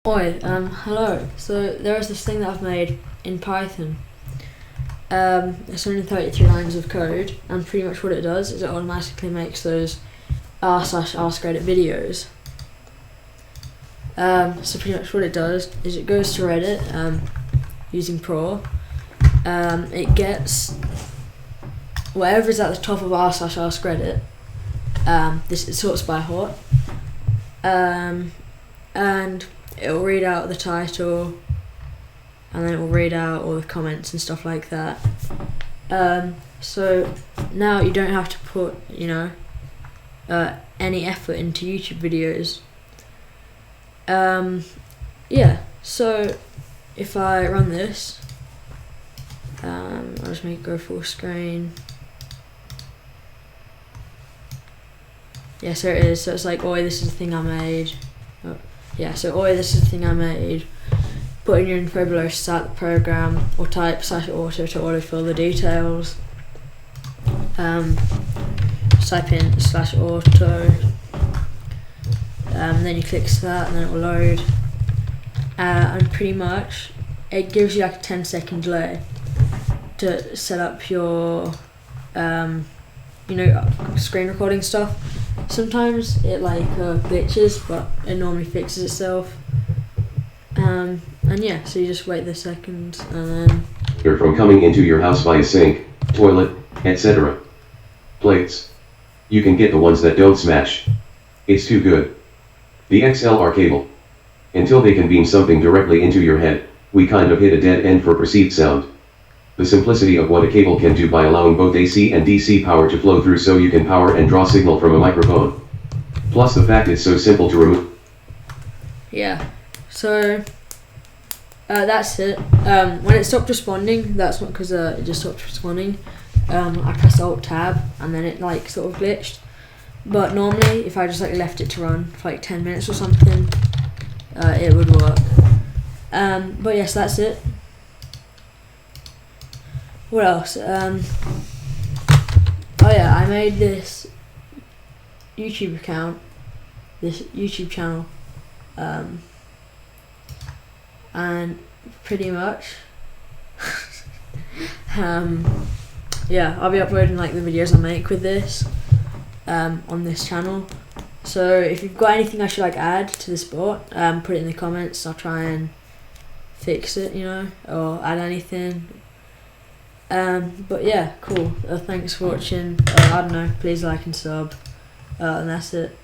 Oi, hello. So there is this thing that I've made in Python. It's only 33 lines of code, and pretty much what it does is it automatically makes those r/r/Reddit videos. So pretty much what it does is it goes to Reddit using Pro. It gets whatever is at the top of r/r/Reddit. This it sorts by hot, and it will read out the title, and then it will read out all the comments and stuff like that. So now you don't have to put, any effort into YouTube videos. Yeah. So if I run this, I'll just make it go full screen. Yeah, so it is. So it's like, oi, this is the thing I made. Yeah, so oi, this is the thing I made. Put in your info below to start the program, or type /auto to autofill the details. Just type in /auto, then you click that, and then it will load. And pretty much, it gives you like a 10-second delay to set up your, screen recording stuff. Sometimes it glitches, but it normally fixes itself. And yeah, so you just wait the second, and then You're from coming into your house via sink, toilet, etc. Plates. You can get the ones that don't smash. It's too good. The XLR cable. Until they can beam something directly into your head, we kind of hit a dead end for perceived sound. The simplicity of what a cable can do by allowing both AC and DC power to flow through, so you can power and draw signal from a microphone. Plus the fact it's so simple to remove. yeah. So that's it. When it stopped responding, that's not because it just stopped responding. I pressed Alt Tab and then it sort of glitched. But normally, if I just left it to run for 10 minutes or something, it would work. But yes, that's it. What else? Oh yeah, I made this YouTube account, this YouTube channel, and pretty much, yeah, I'll be uploading the videos I make with this, on this channel. So if you've got anything I should add to the sport, put it in the comments. I'll try and fix it, or add anything. But yeah, cool. Thanks for watching. I don't know, please like and sub, and that's it.